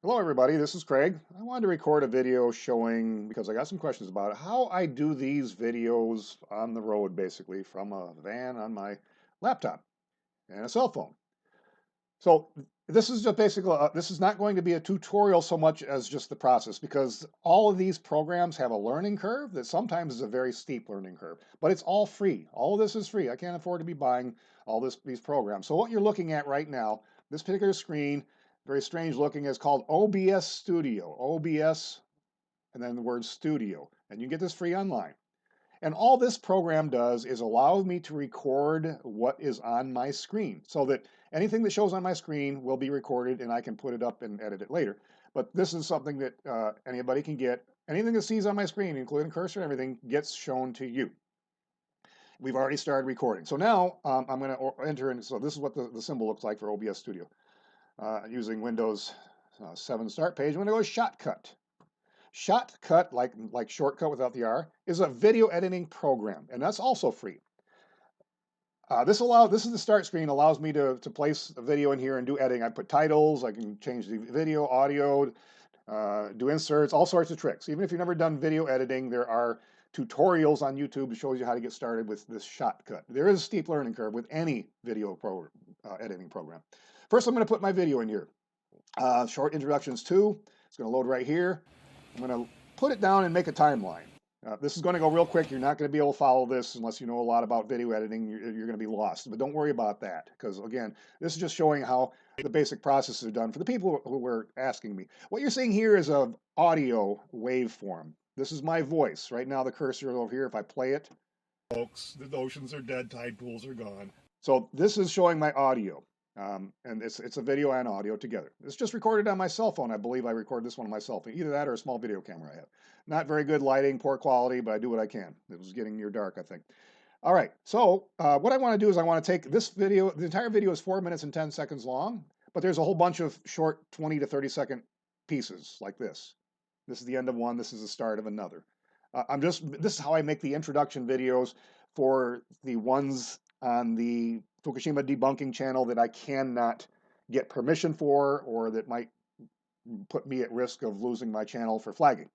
Hello everybody, this is Craig. I wanted to record a video showing, because I got some questions about it, how I do these videos on the road basically from a van on my laptop and a cell phone. So this is just basically, this is not going to be a tutorial so much as just the process, because all of these programs have a learning curve that sometimes is a very steep learning curve, but it's all free. All of this is free. I can't afford to be buying these programs. So what you're looking at right now, this particular screen, very strange looking, is called OBS Studio. OBS and then the word studio. And you can get this free online. And all this program does is allow me to record what is on my screen so that anything that shows on my screen will be recorded and I can put it up and edit it later. But this is something that anybody can get. Anything that sees on my screen, including cursor and everything, gets shown to you. We've already started recording. So now I'm going to enter in. So this is what the symbol looks like for OBS Studio. Using Windows 7 Start page, I'm going to go Shotcut. Shotcut, like shortcut without the R, is a video editing program, and that's also free. This is the start screen, allows me to place a video in here and do editing. I put titles, I can change the video, audio, do inserts, all sorts of tricks. Even if you've never done video editing, there are tutorials on YouTube that shows you how to get started with this Shotcut. There is a steep learning curve with any video editing program. First, I'm going to put my video in here. Short introductions to. It's going to load right here. I'm going to put it down and make a timeline. This is going to go real quick. You're not going to be able to follow this unless you know a lot about video editing. You're going to be lost. But don't worry about that, because again, this is just showing how the basic processes are done for the people who were asking me. What you're seeing here is an audio waveform. This is my voice. Right now the cursor is over here. If I play it, folks, the oceans are dead, tide pools are gone. So this is showing my audio. And it's a video and audio together. It's just recorded on my cell phone. I believe I recorded this one on my cell phone. Either that or a small video camera I have. Not very good lighting, poor quality, but I do what I can. It was getting near dark, I think. All right, so what I want to do is I want to take this video. The entire video is 4 minutes and 10 seconds long, but there's a whole bunch of short 20 to 30 second pieces like this. This is the end of one. This is the start of another. This is how I make the introduction videos for the ones on the Fukushima debunking channel that I cannot get permission for, or that might put me at risk of losing my channel for flagging.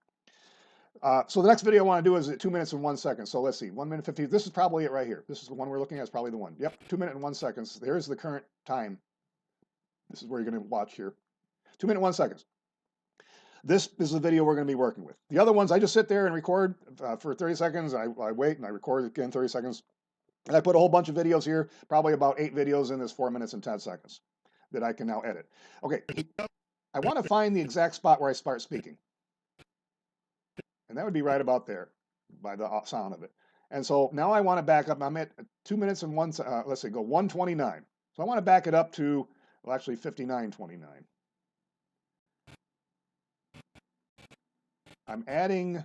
So the next video I want to do is at 2 minutes and 1 second. So let's see, 1 minute 50. This is probably it right here. This is the one we're looking at. It's probably the one. Yep, 2 minutes and 1 seconds. There's the current time. This is where you're going to watch here. 2 minutes 1 seconds. This is the video we're going to be working with. The other ones, I just sit there and record for 30 seconds. I wait and I record again 30 seconds. And I put a whole bunch of videos here, probably about 8 videos in this 4 minutes and 10 seconds that I can now edit. Okay, I want to find the exact spot where I start speaking. And that would be right about there by the sound of it. And so now I want to back up. I'm at 2 minutes and let's say go 1:29. So I want to back it up to, well, actually 59:29. I'm adding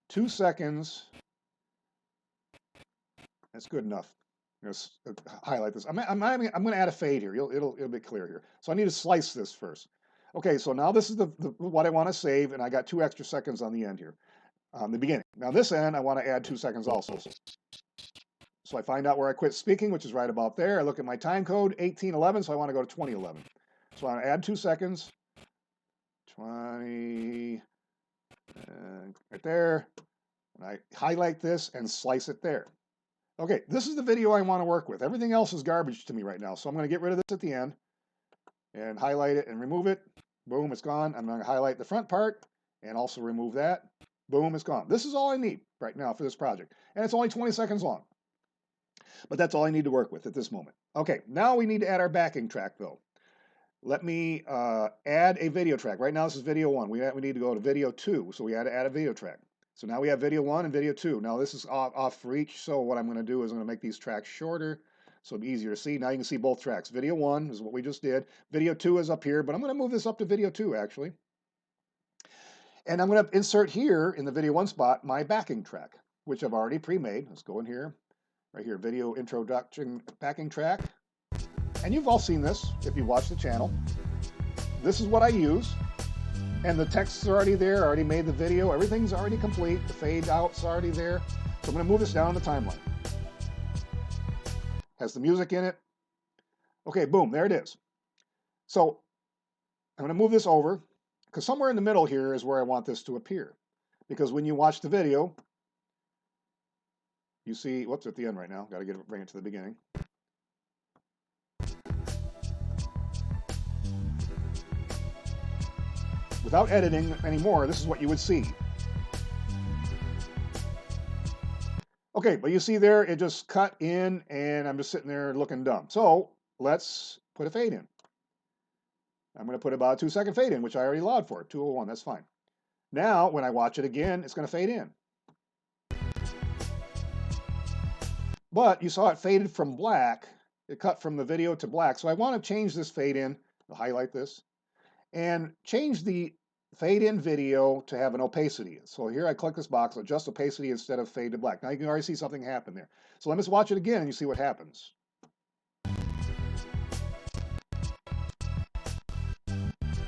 2 seconds. That's good enough. Let's highlight this. I'm going to add a fade here. It'll be clear here. So I need to slice this first. Okay, so now this is what I want to save, and I got 2 extra seconds on the end here, on the beginning. Now this end, I want to add 2 seconds also. So I find out where I quit speaking, which is right about there. I look at my time code, 1811, so I want to go to 2011. So I add 2 seconds, 20, right there, and I highlight this and slice it there. Okay, this is the video I want to work with. Everything else is garbage to me right now, so I'm going to get rid of this at the end and highlight it and remove it. Boom, it's gone. I'm going to highlight the front part and also remove that. Boom, it's gone. This is all I need right now for this project, and it's only 20 seconds long. But that's all I need to work with at this moment. Okay, now we need to add our backing track, though. Let me add a video track. Right now, this is video 1. We need to go to video 2, so we had to add a video track. So now we have video 1 and video 2. Now this is off for each, so what I'm going to do is I'm going to make these tracks shorter so it'll be easier to see. Now you can see both tracks. Video 1 is what we just did. Video 2 is up here, but I'm going to move this up to video 2, actually. And I'm going to insert here in the video 1 spot my backing track, which I've already pre-made. Let's go in here, right here, video introduction backing track. And you've all seen this if you've watched the channel. This is what I use. And the text's already there, I already made the video, everything's already complete, the fade out's already there. So I'm going to move this down the timeline. Has the music in it. Okay, boom, there it is. So I'm going to move this over because somewhere in the middle here is where I want this to appear. Because when you watch the video, you see, whoops, at the end right now. Got to bring it to the beginning. Without editing anymore, this is what you would see. Okay, but you see there, it just cut in, and I'm just sitting there looking dumb. So let's put a fade in. I'm going to put about a 2-second fade in, which I already allowed for. 201, that's fine. Now, when I watch it again, it's going to fade in. But you saw it faded from black. It cut from the video to black. So I want to change this fade in. I'll highlight this. And change the fade in video to have an opacity. So here I click this box, adjust opacity instead of fade to black. Now you can already see something happen there. So let me just watch it again and you see what happens.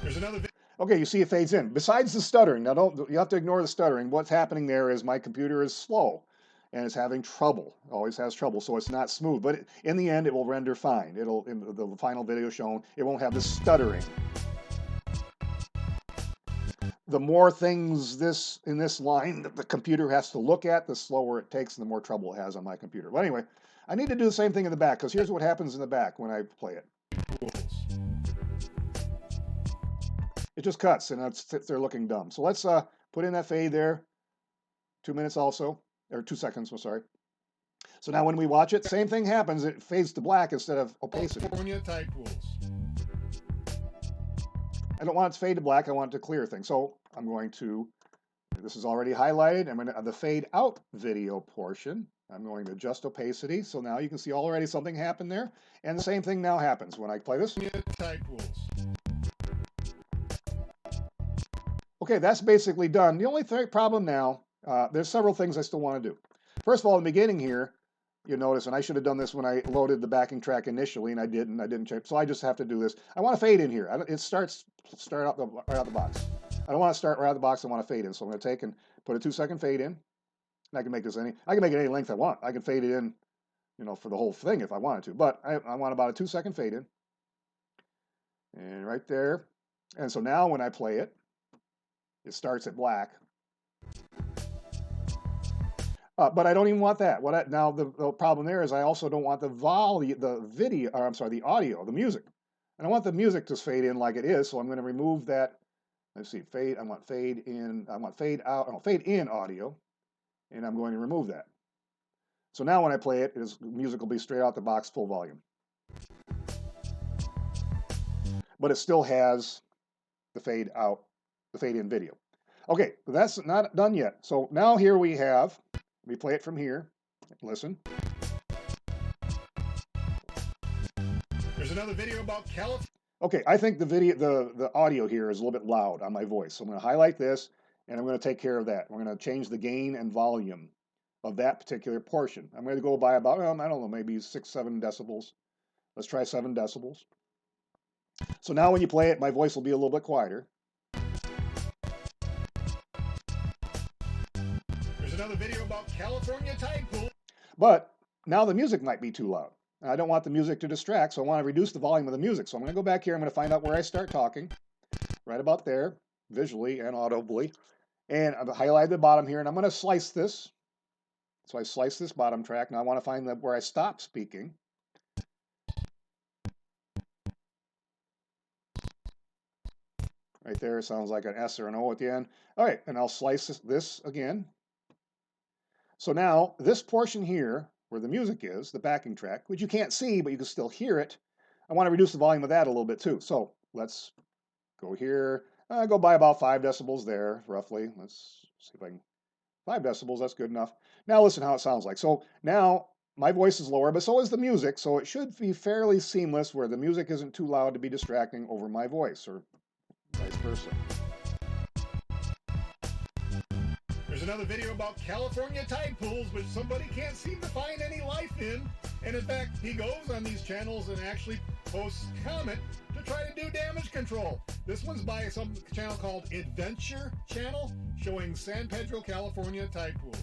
There's another video. Okay, you see it fades in. Besides the stuttering, now you have to ignore the stuttering. What's happening there is my computer is slow and it's having trouble. It always has trouble, so it's not smooth. But in the end, it will render fine. It'll, in the final video shown, it won't have this stuttering. The more things in this line that the computer has to look at, the slower it takes and the more trouble it has on my computer. But anyway, I need to do the same thing in the back, because here's what happens in the back when I play it. It just cuts and it sits there looking dumb. So let's put in that fade there. 2 minutes also, or 2 seconds, I'm sorry. So now when we watch it, same thing happens. It fades to black instead of opacity. California tide pools. I don't want it to fade to black. I want it to clear things. So I'm going to, this is already highlighted. I'm going to, the fade out video portion, I'm going to adjust opacity. So now you can see already something happened there. And the same thing now happens when I play this. Tide pools. Okay, that's basically done. The only problem now, there's several things I still want to do. First of all, in the beginning here, you notice, and I should have done this when I loaded the backing track initially, and I didn't check. So I just have to do this. I want to fade in here. It start out right out the box. I don't want to start right out the box. I want to fade in. So I'm going to take and put a 2-second fade in. And I can make this I can make it any length I want. I can fade it in, for the whole thing if I wanted to. But I want about a 2-second fade in. And right there. And so now when I play it, it starts at black. But I don't even want that. Now the problem there is I also don't want the audio, the music. And I want the music to fade in like it is, so I'm going to remove that. Let's see, fade. I want fade in. I want fade out. Oh, fade in audio, and I'm going to remove that. So now when I play it, music will be straight out the box, full volume. But it still has the fade out, the fade in video. Okay, but that's not done yet. So now here we have. Let me play it from here. Listen. There's another video about California. Okay, I think the audio here is a little bit loud on my voice. So I'm going to highlight this, and I'm going to take care of that. We're going to change the gain and volume of that particular portion. I'm going to go by about, I don't know, maybe 6-7 decibels. Let's try 7 decibels. So now when you play it, my voice will be a little bit quieter. Another video about California tide pool. But now the music might be too loud. I don't want the music to distract, so I want to reduce the volume of the music. So I'm going to go back here. I'm going to find out where I start talking. Right about there, visually and audibly. And I've highlighted the bottom here, and I'm going to slice this. So I slice this bottom track. Now I want to find where I stop speaking. Right there, sounds like an S or an O at the end. All right, and I'll slice this again. So now, this portion here, where the music is, the backing track, which you can't see, but you can still hear it, I want to reduce the volume of that a little bit too. So let's go here. Go by about 5 decibels there, roughly. Let's see if I can. 5 decibels, that's good enough. Now listen how it sounds like. So now my voice is lower, but so is the music, so it should be fairly seamless where the music isn't too loud to be distracting over my voice, or vice versa. There's another video about California tide pools, which somebody can't seem to find any life in. And in fact, he goes on these channels and actually posts comment to try to do damage control. This one's by some channel called Adventure Channel, showing San Pedro, California tide pools.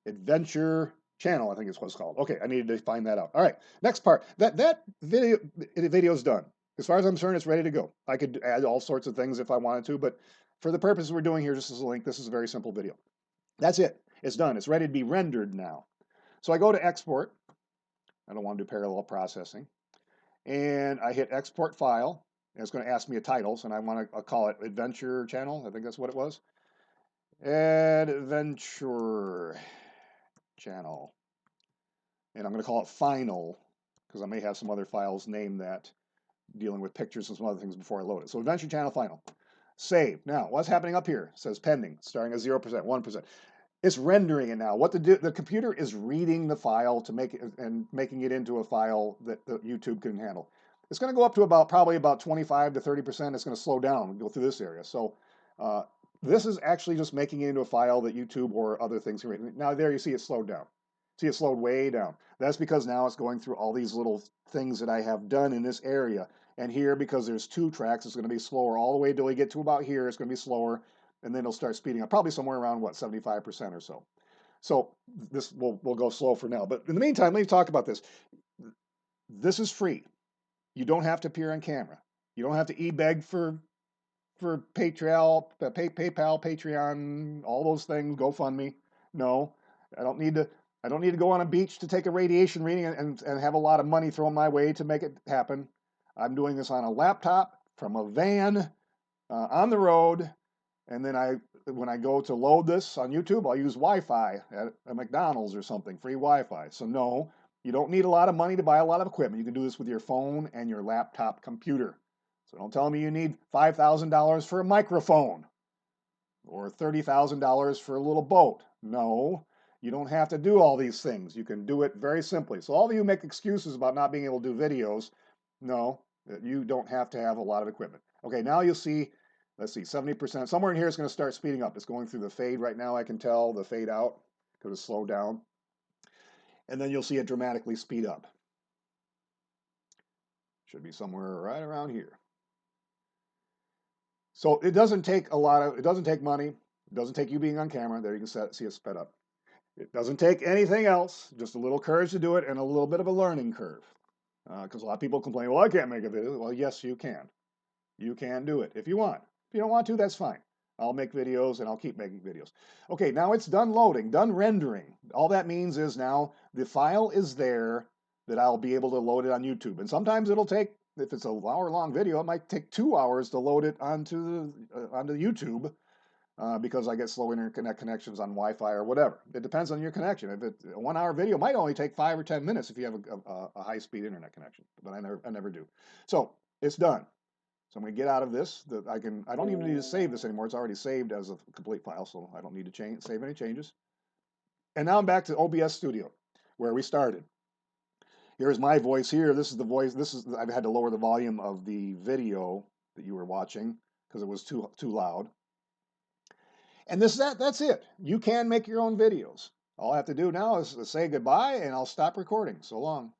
Adventure channel, I think is what it's called. Okay, I needed to find that out. All right, next part. That video's done. As far as I'm concerned, it's ready to go. I could add all sorts of things if I wanted to, but for the purposes we're doing here, just as a link, this is a very simple video. That's it. It's done. It's ready to be rendered now. So I go to export. I don't want to do parallel processing. And I hit export file. And it's going to ask me a title, so I want to call it Adventure Channel. I think that's what it was. Adventure Channel. And I'm going to call it Final, because I may have some other files named that, dealing with pictures and some other things before I load it. So Adventure Channel Final. Save. Now, what's happening up here? It says pending, starting at 0%, 1%. It's rendering it now. What the computer is reading the file to make it and making it into a file that YouTube can handle. It's going to go up to probably about 25 to 30%. It's going to slow down and go through this area. So this is actually just making it into a file that YouTube or other things can read. Now there you see it slowed down. See it slowed way down. That's because now it's going through all these little things that I have done in this area. And here, because there's 2 tracks, it's going to be slower all the way till we get to about here. It's going to be slower, and then it'll start speeding up, probably somewhere around, what, 75% or so. So this will go slow for now. But in the meantime, let me talk about this. This is free. You don't have to appear on camera. You don't have to e-beg for PayPal, Patreon, all those things, GoFundMe. No, I don't need to. I don't need to go on a beach to take a radiation reading and have a lot of money thrown my way to make it happen. I'm doing this on a laptop from a van on the road, and then when I go to load this on YouTube, I'll use Wi-Fi at a McDonald's or something, free Wi-Fi. So no, you don't need a lot of money to buy a lot of equipment. You can do this with your phone and your laptop computer. So don't tell me you need $5,000 for a microphone or $30,000 for a little boat. No, you don't have to do all these things. You can do it very simply. So all of you make excuses about not being able to do videos. No, you don't have to have a lot of equipment. Okay, now you'll see, let's see, 70%. Somewhere in here it's going to start speeding up. It's going through the fade right now. I can tell the fade out because it's slowed down. And then you'll see it dramatically speed up. Should be somewhere right around here. So it doesn't take it doesn't take money. It doesn't take you being on camera. There you can see it sped up. It doesn't take anything else, just a little courage to do it and a little bit of a learning curve. Because a lot of people complain, well, I can't make a video. Well, yes, you can. You can do it if you want. If you don't want to, that's fine. I'll make videos and I'll keep making videos. Okay, now it's done loading, done rendering. All that means is now the file is there that I'll be able to load it on YouTube. And sometimes it'll take, if it's an hour-long video, it might take 2 hours to load it onto YouTube because I get slow internet connections on Wi-Fi or whatever. It depends on your connection. If a 1 hour video might only take 5 or 10 minutes if you have a high-speed internet connection, but I never do. So it's done. So I'm going to get out of this. I don't even need to save this anymore. It's already saved as a complete file, so I don't need to save any changes. And now I'm back to OBS Studio, where we started. Here's my voice here. This is the voice. I've had to lower the volume of the video that you were watching because it was too loud. And that's it. You can make your own videos. All I have to do now is say goodbye, and I'll stop recording. So long.